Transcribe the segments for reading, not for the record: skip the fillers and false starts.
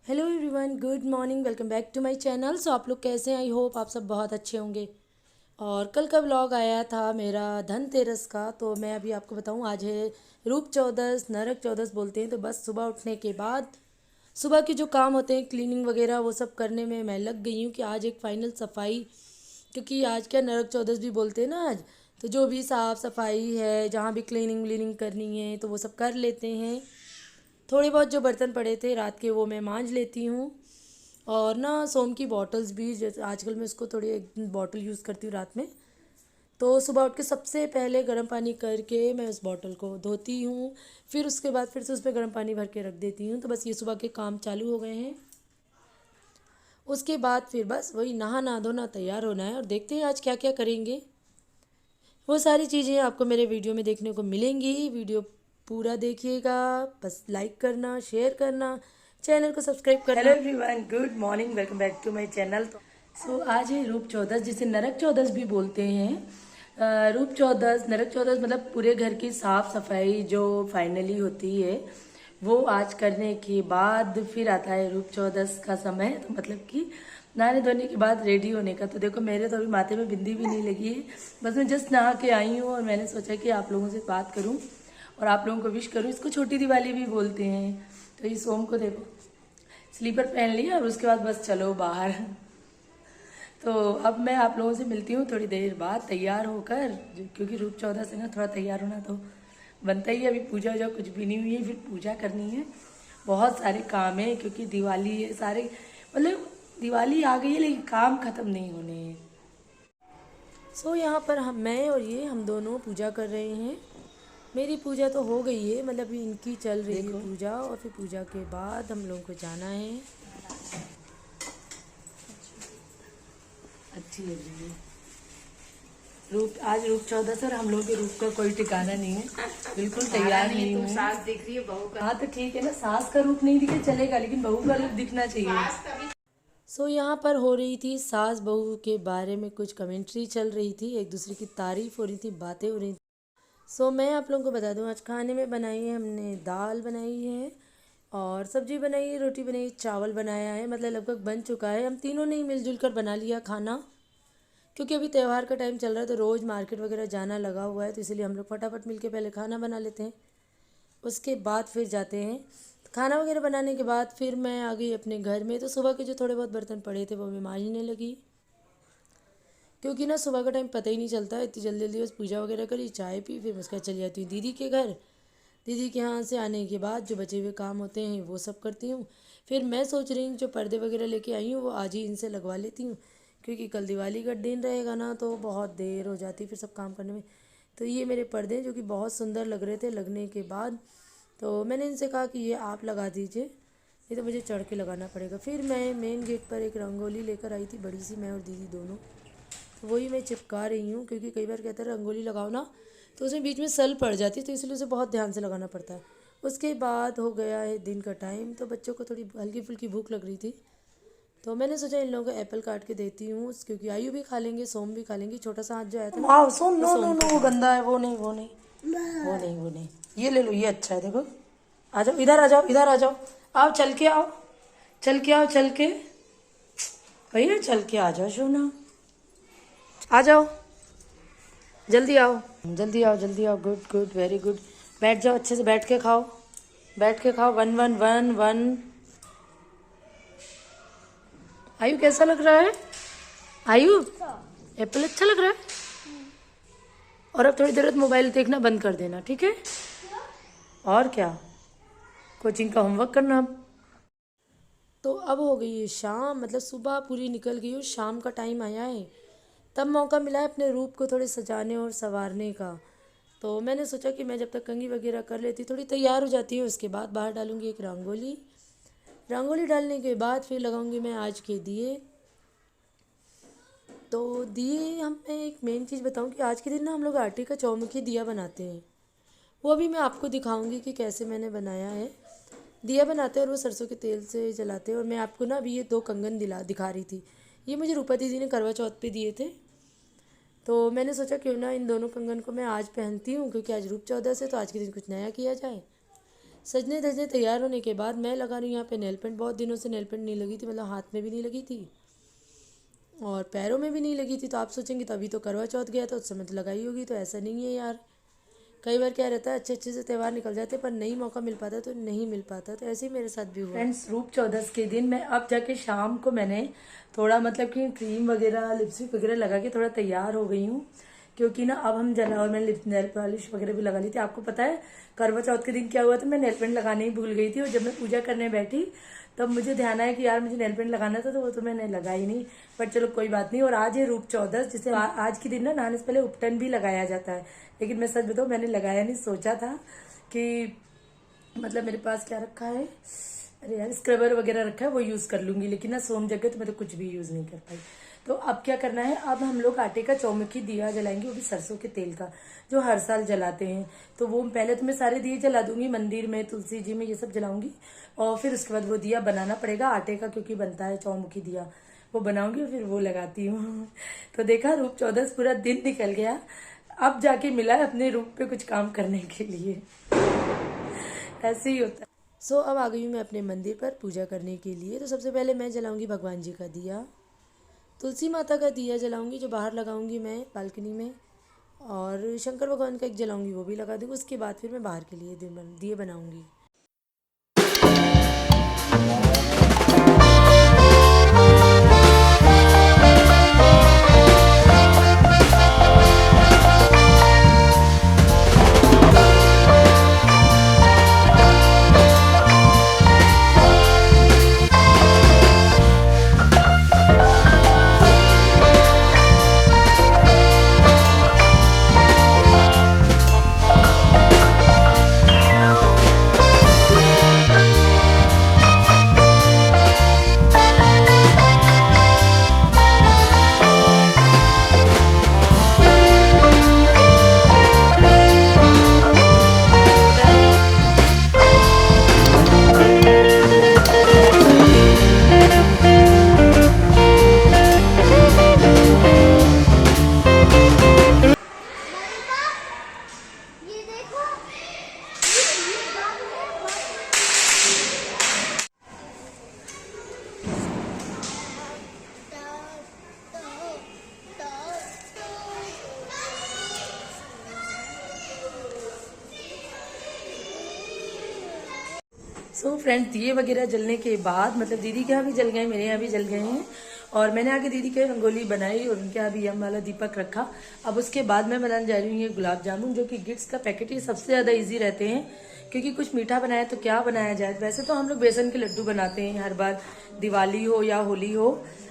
Hello everyone, good morning. Welcome back to my channel. So आप लोग कैसे हैं? आई होप आप सब बहुत अच्छे होंगे। और कल का व्लॉग आया था मेरा धनतेरस का, तो मैं अभी आपको बताऊं, आज है रूप चौदस, नरक चौदस बोलते हैं। तो बस सुबह उठने के बाद सुबह के जो काम होते हैं, क्लीनिंग वगैरह, वो सब करने में मैं लग गई हूँ कि आज एक फ़ाइनल सफाई, क्योंकि आज क्या नरक चौदस भी बोलते हैं ना आज। तो जो भी साफ़ सफाई है, जहाँ भी क्लीनिंग व्लीनिंग करनी है, तो वो सब कर लेते हैं। थोड़े बहुत जो बर्तन पड़े थे रात के, वो मैं मांज लेती हूँ। और ना सोम की बॉटल्स भी, जैसे आजकल मैं उसको थोड़ी एक बॉटल यूज़ करती हूँ रात में। तो सुबह उठ के सबसे पहले गर्म पानी करके मैं उस बॉटल को धोती हूँ। फिर उसके बाद फिर से उसमें गर्म पानी भर के रख देती हूँ। तो बस ये सुबह के काम चालू हो गए हैं। उसके बाद फिर बस वही नहाना धोना, तैयार होना है, और देखते हैं आज क्या क्या करेंगे। वो सारी चीज़ें आपको मेरे वीडियो में देखने को मिलेंगी। वीडियो पूरा देखिएगा, बस लाइक करना, शेयर करना, चैनल को सब्सक्राइब करना। Hello everyone, good morning, welcome back to my channel. So आज है रूप चौदस, जिसे नरक चौदस भी बोलते हैं। रूप चौदस, नरक चौदस मतलब पूरे घर की साफ सफाई जो फाइनली होती है, वो आज करने के बाद फिर आता है रूप चौदस का समय। तो मतलब कि नहाने धोने के बाद रेडी होने का। तो देखो, मेरे तो अभी माथे में बिंदी भी नहीं लगी है, बस मैं जस्ट नहा के आई हूँ। और मैंने सोचा कि आप लोगों से बात करूँ और आप लोगों को विश करूँ। इसको छोटी दिवाली भी बोलते हैं। तो ये सोम को देखो स्लीपर पहन लिया और उसके बाद बस चलो बाहर। तो अब मैं आप लोगों से मिलती हूँ थोड़ी देर बाद तैयार होकर, क्योंकि रूप चौदस है ना, थोड़ा तैयार होना तो बनता ही है। अभी पूजा वूजा कुछ भी नहीं हुई है, फिर पूजा करनी है। बहुत सारे काम है क्योंकि दिवाली है, सारे मतलब दिवाली आ गई है लेकिन काम खत्म नहीं होने हैं। सो यहाँ पर मैं और ये हम दोनों पूजा कर रहे हैं। मेरी पूजा तो हो गई है, मतलब इनकी चल रही है पूजा। और फिर पूजा के बाद हम लोगों को जाना है। अच्छी लग रही है रूप। आज रूप चौदस और हम लोग के रूप का कोई ठिकाना नहीं है, बिल्कुल तैयार नहीं तुम है। सास दिख रही है बहू का। हाँ तो ठीक है ना, सास का रूप नहीं दिखे चलेगा, लेकिन बहू का रूप दिखना चाहिए। सो यहाँ पर हो रही थी सास बहू के बारे में कुछ कमेंट्री चल रही थी, एक दूसरे की तारीफ हो रही थी, बातें हो रही थी। सो मैं आप लोगों को बता दूँ, आज खाने में बनाई है हमने दाल बनाई है, और सब्जी बनाई है, रोटी बनाई है, चावल बनाया है। मतलब लगभग बन चुका है। हम तीनों ने ही मिलजुल कर बना लिया खाना, क्योंकि अभी त्यौहार का टाइम चल रहा है, तो रोज़ मार्केट वगैरह जाना लगा हुआ है। तो इसलिए हम लोग फटाफट मिलके पहले खाना बना लेते हैं, उसके बाद फिर जाते हैं। खाना वगैरह बनाने के बाद फिर मैं आ गई अपने घर में। तो सुबह के जो थोड़े बहुत बर्तन पड़े थे वो मैं मांजने लगी, क्योंकि ना सुबह का टाइम पता ही नहीं चलता। इतनी जल्दी जल्दी बस पूजा वगैरह करी, चाय पी, फिर उसके बाद चली जाती हूँ दीदी के घर। दीदी के यहाँ से आने के बाद जो बचे हुए काम होते हैं वो सब करती हूँ। फिर मैं सोच रही हूँ जो पर्दे वगैरह लेके आई हूँ वो आज ही इनसे लगवा लेती हूँ, क्योंकि कल दिवाली का दिन रहेगा ना, तो बहुत देर हो जाती फिर सब काम करने में। तो ये मेरे पर्दे जो कि बहुत सुंदर लग रहे थे लगने के बाद, तो मैंने इनसे कहा कि ये आप लगा दीजिए, नहीं तो मुझे चढ़ के लगाना पड़ेगा। फिर मैं मेन गेट पर एक रंगोली लेकर आई थी, बड़ी सी, मैं और दीदी दोनों। तो वही मैं चिपका रही हूँ, क्योंकि कई बार कहते हैं रंगोली लगाओ ना तो उसमें बीच में सल पड़ जाती है, तो इसलिए उसे बहुत ध्यान से लगाना पड़ता है। उसके बाद हो गया है दिन का टाइम, तो बच्चों को थोड़ी हल्की फुल्की भूख लग रही थी, तो मैंने सोचा इन लोगों को एप्पल काट के देती हूँ, क्योंकि आयु भी खा लेंगे, सोम भी खा लेंगे। छोटा सा हाथ जो आया था ना, सोम नो नो नो, वो गंदा है, वो नहीं वो नहीं वो नहीं वो नहीं, ये ले लो, ये अच्छा है। देखो, आ जाओ इधर, आ जाओ इधर, आ जाओ, आओ चल के आओ, चल के आओ, चल के भैया, चल के आ जाओ सोना, आ जाओ, जल्दी आओ, जल्दी आओ, जल्दी आओ। Good good, very good. बैठ जाओ, अच्छे से बैठ के खाओ, बैठ के खाओ। One one one one. आयु कैसा लग रहा है? आयु, एप्पल अच्छा लग रहा है? और अब थोड़ी देर बाद मोबाइल देखना बंद कर देना, ठीक है? और क्या, कोचिंग का होमवर्क करना अब। तो अब हो गई है शाम, मतलब सुबह पूरी निकल गई और शाम का टाइम आया है। तब मौका मिला है अपने रूप को थोड़े सजाने और संवारने का। तो मैंने सोचा कि मैं जब तक कंघी वगैरह कर लेती, थोड़ी तैयार हो जाती है, उसके बाद बाहर डालूंगी एक रंगोली। रंगोली डालने के बाद फिर लगाऊंगी मैं आज के दिए। तो दिए, हम मैं एक मेन चीज़ बताऊं कि आज के दिन ना हम लोग आटे का चौमुखी दिया बनाते हैं। वो अभी मैं आपको दिखाऊंगी कि कैसे मैंने बनाया है। दिया बनाते हैं और वो सरसों के तेल से जलाते हैं। और मैं आपको ना अभी ये दो कंगन दिखा रही थी, ये मुझे रूपा दीदी ने करवा चौथ पे दिए थे। तो मैंने सोचा क्यों ना इन दोनों कंगन को मैं आज पहनती हूँ, क्योंकि आज रूप चौदस है, तो आज के दिन कुछ नया किया जाए। सजने धजने तैयार होने के बाद मैं लगा रही हूँ यहाँ पे नेल पेंट। बहुत दिनों से नेल पेंट नहीं लगी थी, मतलब हाथ में भी नहीं लगी थी और पैरों में भी नहीं लगी थी। तो आप सोचेंगे तभी तो करवा चौथ गया था, उस समय तो लगाई होगी। तो ऐसा नहीं है यार, कई बार क्या रहता है अच्छे अच्छे से त्यौहार निकल जाते हैं पर नहीं मौका मिल पाता तो नहीं मिल पाता। तो ऐसे ही मेरे साथ भी हुआ। फ्रेंड्स, रूप चौदस के दिन मैं अब जाके शाम को मैंने थोड़ा मतलब कि क्रीम वगैरह लिपस्टिक वगैरह लगा के थोड़ा तैयार हो गई हूँ, क्योंकि ना अब हम जला और मैंने नेल पॉलिश वगैरह भी लगा ली थी। आपको पता है करवा चौथ के दिन क्या हुआ था, मैं नेल पेंट लगाने ही भूल गई थी और जब मैं पूजा करने बैठी तब मुझे ध्यान आया कि यार मुझे नेल पेंट लगाना था, तो वो तो मैंने लगा ही नहीं। पर चलो कोई बात नहीं। और आज है रूप चौदस, जिसे आज के दिन ना नहाने से पहले उपटन भी लगाया जाता है। लेकिन मैं सच बताऊं मैंने लगाया नहीं, सोचा था कि मतलब मेरे पास क्या रखा है, अरे यार स्क्रबर वगैरह रखा है वो यूज कर लूंगी, लेकिन ना सोम जगह तो मैं तो कुछ भी यूज नहीं कर पाई। तो अब क्या करना है, अब हम लोग आटे का चौमुखी दिया जलाएंगे, वो भी सरसों के तेल का, जो हर साल जलाते हैं। तो वो पहले तो मैं सारे दिए जला दूंगी, मंदिर में, तुलसी जी में, ये सब जलाऊंगी। और फिर उसके बाद वो दिया बनाना पड़ेगा आटे का, क्योंकि बनता है चौमुखी दिया, वो बनाऊंगी और फिर वो लगाती हूँ। तो देखा रूप चौदस पूरा दिन निकल गया, अब जाके मिला है अपने रूप पे कुछ काम करने के लिए। ऐसे ही होता है। सो अब आ गई हूँ मैं अपने मंदिर पर पूजा करने के लिए। तो सबसे पहले मैं जलाऊंगी भगवान जी का दिया, तुलसी माता का दिया जलाऊंगी जो बाहर लगाऊंगी मैं बालकनी में, और शंकर भगवान का एक जलाऊंगी वो भी लगा दूंगी। उसके बाद फिर मैं बाहर के लिए दिए बनाऊंगी। सो फ्रेंड्स, दिए वगैरह जलने के बाद मतलब दीदी के यहाँ भी जल गए, मेरे यहाँ भी जल गए हैं, और मैंने आके दीदी के रंगोली बनाई और उनके यहाँ भी यम वाला दीपक रखा। अब उसके बाद मैं बनाने जा रही हूँ ये गुलाब जामुन, जो कि गिफ्ट्स का पैकेट ही सबसे ज़्यादा इजी रहते हैं, क्योंकि कुछ मीठा बनाया तो क्या बनाया जाए। वैसे तो हम लोग बेसन के लड्डू बनाते हैं हर बार, दिवाली हो या होली हो,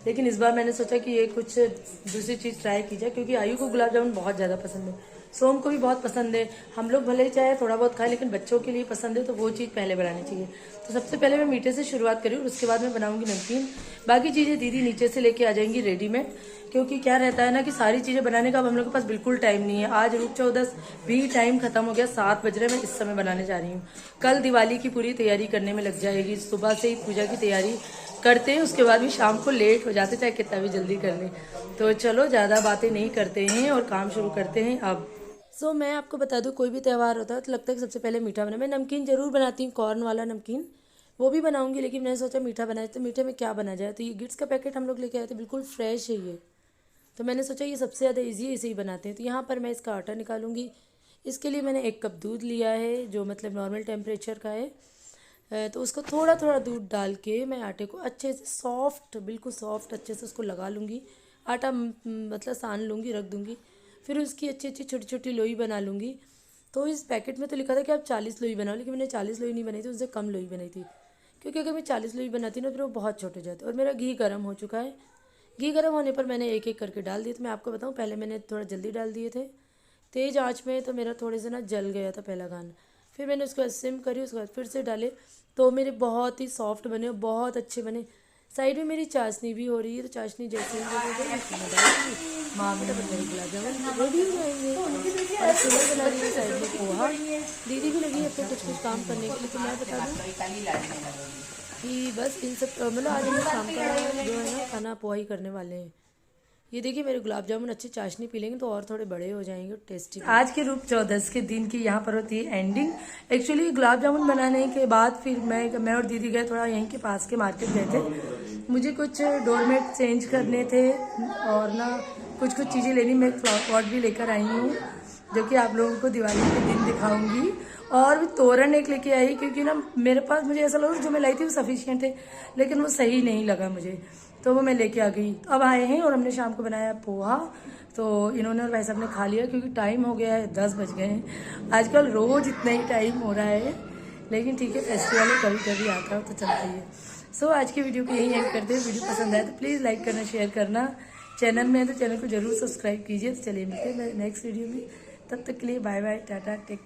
लेकिन इस बार मैंने सोचा कि ये कुछ दूसरी चीज़ ट्राई की जाए, क्योंकि आयु को गुलाब जामुन बहुत ज़्यादा पसंद है, सोम को भी बहुत पसंद है। हम लोग भले ही चाहे थोड़ा बहुत खाएं, लेकिन बच्चों के लिए पसंद है तो वो चीज़ पहले बनानी चाहिए। तो सबसे पहले मैं मीठे से शुरुआत करी और उसके बाद मैं बनाऊंगी नमकीन। बाकी चीज़ें दीदी नीचे से लेके आ जाएंगी रेडीमेड, क्योंकि क्या रहता है ना कि सारी चीज़ें बनाने का अब हम लोग के पास बिल्कुल टाइम नहीं है। आज रूप चौदस भी टाइम खत्म हो गया, 7 बज रहे, मैं इस समय बनाने जा रही हूँ। कल दिवाली की पूरी तैयारी करने में लग जाएगी, सुबह से ही पूजा की तैयारी करते हैं, उसके बाद भी शाम को लेट हो जाते, चाहे कितना भी जल्दी कर ले। तो चलो ज़्यादा बातें नहीं करते हैं और काम शुरू करते हैं अब। सो मैं आपको बता दूं, कोई भी त्यौहार होता है तो लगता है कि सबसे पहले मीठा बना। मैं नमकीन जरूर बनाती हूँ, कॉर्न वाला नमकीन वो भी बनाऊंगी, लेकिन मैंने सोचा मीठा बनाए तो मीठे में क्या बना जाए। तो ये गिफ्ट्स का पैकेट हम लोग लेके आए थे, बिल्कुल फ्रेश है ये, तो मैंने सोचा ये सबसे ज़्यादा ईजी है, इसे ही बनाते हैं। तो यहाँ पर मैं इसका आटा निकालूंगी। इसके लिए मैंने 1 कप दूध लिया है, जो मतलब नॉर्मल टेम्परेचर का है। तो उसको थोड़ा थोड़ा दूध डाल के मैं आटे को अच्छे से सॉफ्ट, बिल्कुल सॉफ्ट अच्छे से उसको लगा लूँगी। आटा मतलब सान लूँगी, रख दूँगी। फिर उसकी अच्छी अच्छी छोटी छोटी लोई बना लूँगी। तो इस पैकेट में तो लिखा था कि आप 40 लोई बनाओ, लेकिन मैंने 40 लोई नहीं बनाई थी, उससे कम लोई बनाई थी, क्योंकि अगर मैं 40 लोई बनाती ना फिर वो बहुत छोटे हो जाते। और मेरा घी गर्म हो चुका है, घी गर्म होने पर मैंने एक एक करके डाल दिए। तो मैं आपको बताऊँ, पहले मैंने थोड़ा जल्दी डाल दिए थे तेज़ आंच में, तो मेरा थोड़े से ना जल गया था पहला गाना। फिर मैंने उसको सिम करी, उसके बाद फिर से डाले, तो मेरे बहुत ही सॉफ्ट बने और बहुत अच्छे बने। साइड में मेरी चाशनी भी हो रही है, तो चाशनी जैसे ही माँ मेरा मेरे गुलाब जामुन रेडी हो जाएंगे। और सुबह बना रही है साइड में पोहा, दीदी भी लगी है अपने कुछ कुछ काम करने के लिए। तो मैं बता दूँ कि बस इन सब मतलब आज हम शाम का जो है ना खाना पोहा ही करने वाले हैं। ये देखिए मेरे गुलाब जामुन अच्छी चाशनी पी लेंगे तो और थोड़े बड़े हो जाएंगे, टेस्टी। आज के रूप 14 के दिन की यहाँ पर होती है एंडिंग। एक्चुअली गुलाब जामुन बनाने के बाद फिर मैं और दीदी गए थोड़ा यहीं के पास के मार्केट गए थे। मुझे कुछ डोरमेट चेंज करने थे और ना कुछ चीज़ें लेनी। मैं फ्लावर पॉट भी लेकर आई हूँ जो कि आप लोगों को दिवाली के दिन दिखाऊंगी। और भी तोरण एक लेके आई क्योंकि ना मेरे पास मुझे ऐसा लगा जो मैं लाई थी वो सफिशिएंट है, लेकिन वो सही नहीं लगा मुझे, तो वो मैं लेके आ गई। अब आए हैं और हमने शाम को बनाया पोहा। तो इन्होंने और भाई साहब ने खा लिया क्योंकि टाइम हो गया है, 10 बज गए हैं। आजकल रोज इतना ही टाइम हो रहा है, लेकिन ठीक है, फेस्टिवल है, कभी कभी आता है तो चलता ही है। सो आज की वीडियो को यही एंड करते हैं। वीडियो पसंद आए तो प्लीज़ लाइक करना, शेयर करना। चैनल में है तो चैनल को जरूर सब्सक्राइब कीजिए। तो चलिए मिलते हैं नेक्स्ट वीडियो में, तब तक के लिए बाय बाय, टाटा, टेक।